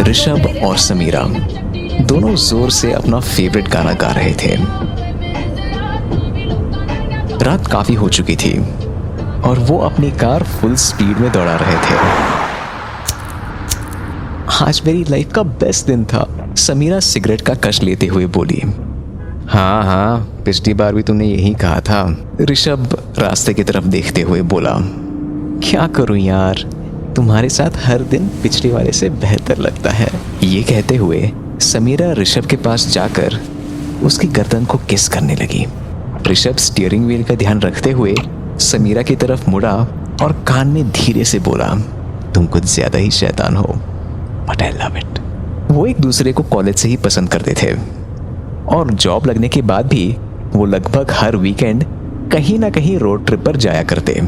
ऋषभ और समीरा दोनों जोर से अपना फेवरेट गाना गा रहे थे। रात काफी हो चुकी थी और वो अपनी कार फुल स्पीड में दौड़ा रहे थे। आज मेरी लाइफ का बेस्ट दिन था, समीरा सिगरेट का कश लेते हुए बोली। हाँ हाँ, पिछली बार भी तुमने यही कहा था, ऋषभ रास्ते की तरफ देखते हुए बोला। क्या करूं यार, तुम्हारे साथ हर दिन पिछले वाले से बेहतर लगता है। ये कहते हुए समीरा ऋषभ के पास जाकर उसकी गर्दन को किस करने लगी। ऋषभ स्टीयरिंग व्हील का ध्यान रखते हुए समीरा की तरफ मुड़ा और कान में धीरे से बोला, तुम कुछ ज्यादा ही शैतान हो, बट आई लव इट। वो एक दूसरे को कॉलेज से ही पसंद करते थे और जॉब लगने के बाद भी वो लगभग हर वीकेंड कहीं ना कहीं रोड ट्रिप पर जाया करते।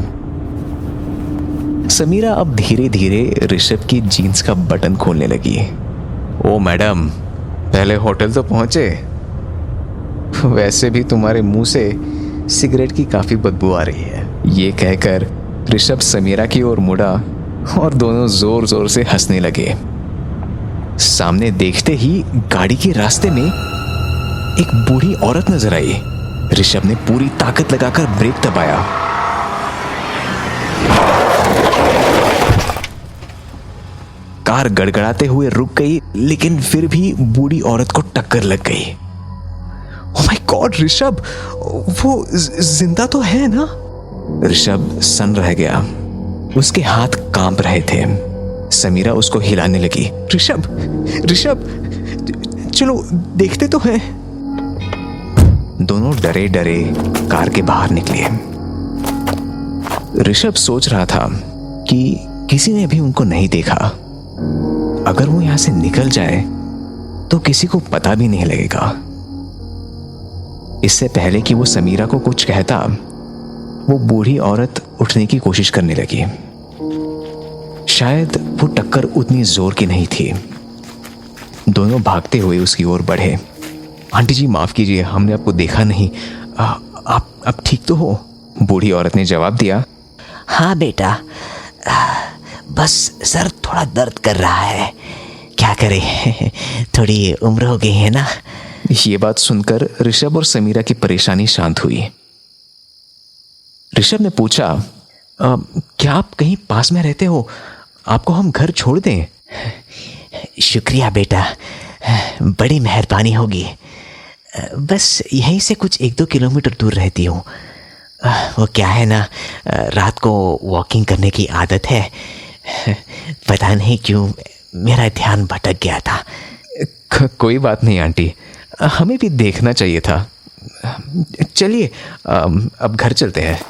समीरा अब धीरे धीरे ऋषभ की जीन्स का बटन खोलने लगी। ओ मैडम, पहले होटल तो पहुंचे। वैसे भी तुम्हारे मुंह से सिगरेट की काफी बदबू आ रही है। ये कहकर ऋषभ समीरा की ओर मुड़ा और दोनों जोर जोर से हंसने लगे। सामने देखते ही गाड़ी के रास्ते में एक बूढ़ी औरत नजर आई। ऋषभ ने पूरी ताकत लगाकर ब्रेक दबाया। कार गड़गड़ाते हुए रुक गई, लेकिन फिर भी बूढ़ी औरत को टक्कर लग गई। ओह माय गॉड ऋषभ, वो जिंदा तो है ना? ऋषभ सन रह गया, उसके हाथ कांप रहे थे। समीरा उसको हिलाने लगी। ऋषभ ऋषभ, चलो देखते तो हैं। दोनों डरे डरे कार के बाहर निकले। ऋषभ सोच रहा था कि किसी ने भी उनको नहीं देखा। अगर वो यहां से निकल जाए तो किसी को पता भी नहीं लगेगा। इससे पहले कि वो समीरा को कुछ कहता, वो बूढ़ी औरत उठने की कोशिश करने लगी। शायद वो टक्कर उतनी जोर की नहीं थी। दोनों भागते हुए उसकी ओर बढ़े। आंटी जी माफ कीजिए, हमने आपको देखा नहीं। आप ठीक तो हो? बूढ़ी औरत ने जवाब दिया। हाँ बेटा, बस सर थोड़ा दर्द कर रहा है, क्या करें, थोड़ी उम्र हो गई है ना। ये बात सुनकर ऋषभ और समीरा की परेशानी शांत हुई। ऋषभ ने पूछा, क्या आप कहीं पास में रहते हो? आपको हम घर छोड़ दें? शुक्रिया बेटा, बड़ी मेहरबानी होगी। बस यहीं से कुछ 1-2 किलोमीटर दूर रहती हूँ। वो क्या है ना, रात को वॉकिंग करने की आदत है। पता नहीं क्यों मेरा ध्यान भटक गया था। कोई बात नहीं आंटी, हमें भी देखना चाहिए था। चलिए अब घर चलते हैं।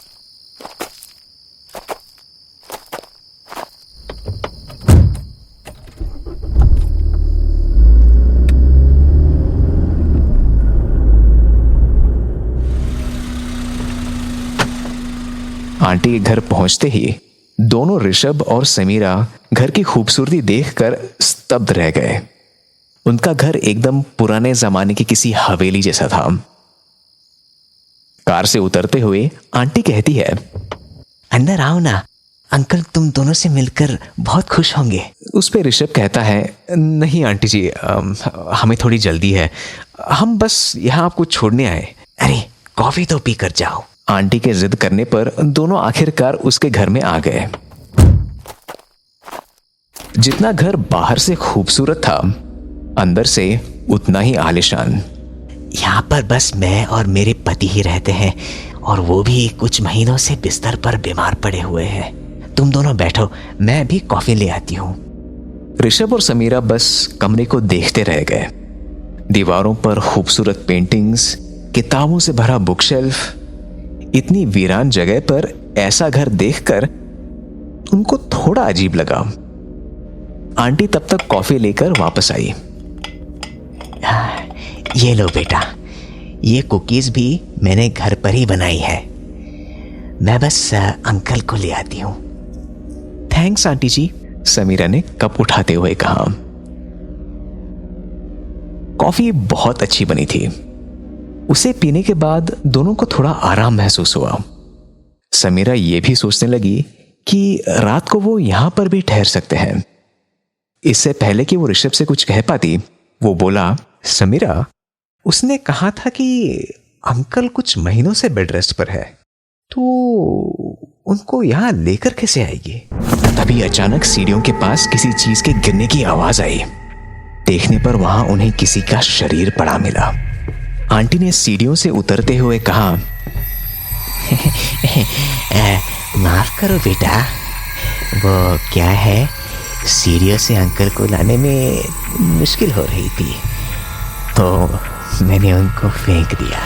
आंटी के घर पहुंचते ही दोनों ऋषभ और समीरा घर की खूबसूरती देखकर स्तब्ध रह गए। उनका घर एकदम पुराने जमाने की किसी हवेली जैसा था। कार से उतरते हुए आंटी कहती है, अंदर आओ ना, अंकल तुम दोनों से मिलकर बहुत खुश होंगे। उस पे ऋषभ कहता है, नहीं आंटी जी, हमें थोड़ी जल्दी है, हम बस यहाँ आपको छोड़ने आए। अरे कॉफी तो पी कर जाओ। आंटी के जिद करने पर दोनों आखिरकार उसके घर में आ गए। जितना घर बाहर से खूबसूरत था, अंदर से उतना ही आलीशान। यहाँ पर बस मैं और मेरे पति ही रहते हैं, और वो भी कुछ महीनों से बिस्तर पर बीमार पड़े हुए हैं। तुम दोनों बैठो, मैं भी कॉफी ले आती हूँ। ऋषभ और समीरा बस कमरे को देखते रह गए। दीवारों पर खूबसूरत पेंटिंग्स, किताबों से भरा बुकशेल्फ। इतनी वीरान जगह पर ऐसा घर देखकर उनको थोड़ा अजीब लगा। आंटी तब तक कॉफी लेकर वापस आई। ये लो बेटा, ये कुकीज भी मैंने घर पर ही बनाई है। मैं बस अंकल को ले आती हूँ। थैंक्स आंटी जी, समीरा ने कप उठाते हुए कहा। कॉफी बहुत अच्छी बनी थी। उसे पीने के बाद दोनों को थोड़ा आराम महसूस हुआ। समीरा ये भी सोचने लगी कि रात को वो यहां पर भी ठहर सकते हैं। इससे पहले कि वो ऋषभ से कुछ कह पाती, वो बोला, समीरा, उसने कहा था कि अंकल कुछ महीनों से बेड रेस्ट पर है, तो उनको यहां लेकर कैसे आएगी? तभी अचानक सीढ़ियों के पास किसी चीज के गिरने की आवाज आई। देखने पर वहां उन्हें किसी का शरीर पड़ा मिला। आंटी ने सीढ़ियों से उतरते हुए कहा, माफ करो बेटा, वो क्या है, सीढ़ियों से अंकल को लाने में मुश्किल हो रही थी तो मैंने उनको फेंक दिया।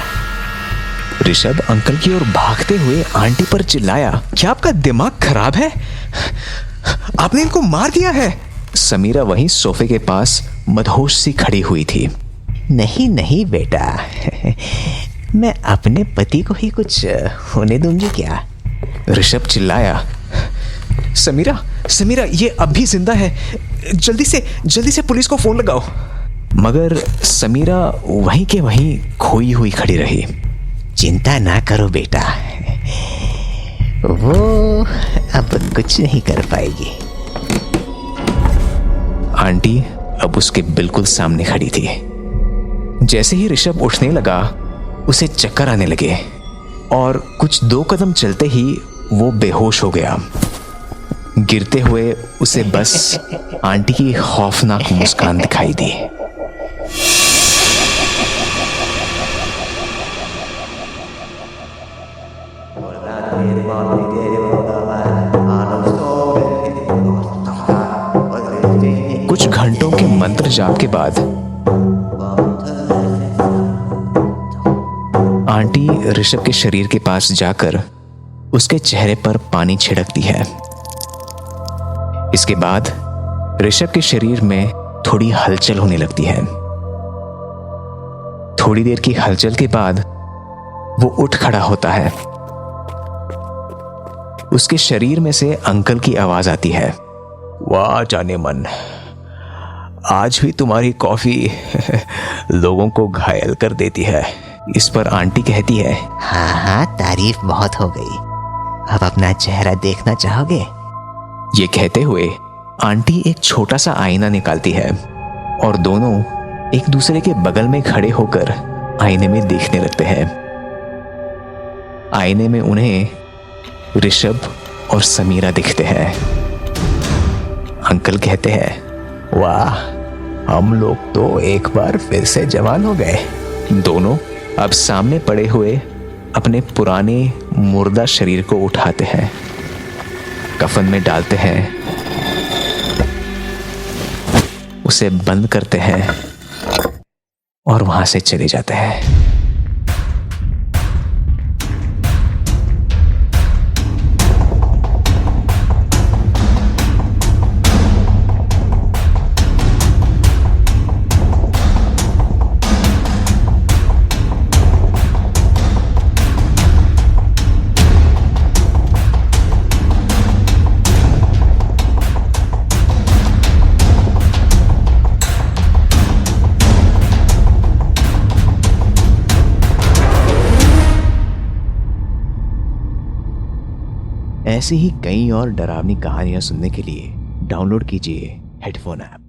ऋषभ अंकल की ओर भागते हुए आंटी पर चिल्लाया, क्या आपका दिमाग खराब है? आपने इनको मार दिया है? समीरा वहीं सोफे के पास मदहोश सी खड़ी हुई थी। नहीं नहीं बेटा, मैं अपने पति को ही कुछ होने दूंगी क्या? ऋषभ चिल्लाया, समीरा, समीरा, ये अब भी जिंदा है, जल्दी से पुलिस को फोन लगाओ। मगर समीरा वहीं के वहीं खोई हुई खड़ी रही। चिंता ना करो बेटा, वो अब कुछ नहीं कर पाएगी। आंटी अब उसके बिल्कुल सामने खड़ी थी। जैसे ही ऋषभ उठने लगा, उसे चक्कर आने लगे और कुछ 2 कदम चलते ही वो बेहोश हो गया। गिरते हुए उसे बस आंटी की खौफनाक मुस्कान दिखाई दी। कुछ घंटों के मंत्र जाप के बाद आंटी ऋषभ के शरीर के पास जाकर उसके चेहरे पर पानी छिड़कती है। इसके बाद ऋषभ के शरीर में थोड़ी हलचल होने लगती है। थोड़ी देर की हलचल के बाद वो उठ खड़ा होता है। उसके शरीर में से अंकल की आवाज आती है, वाह जाने मन, आज भी तुम्हारी कॉफी लोगों को घायल कर देती है। इस पर आंटी कहती है, हाँ हाँ, तारीफ बहुत हो गई, अब अपना चेहरा देखना चाहोगे? ये कहते हुए आंटी एक छोटा सा आईना निकालती है और दोनों एक दूसरे के बगल में खड़े होकर आईने में देखने लगते हैं। आईने में उन्हें ऋषभ और समीरा दिखते हैं। अंकल कहते हैं, वाह, हम लोग तो एक बार फिर से जवान हो गए। दोनों अब सामने पड़े हुए अपने पुराने मुर्दा शरीर को उठाते हैं, कफन में डालते हैं, उसे बंद करते हैं और वहां से चले जाते हैं। ऐसी ही कई और डरावनी कहानियां सुनने के लिए डाउनलोड कीजिए हेडफोन ऐप।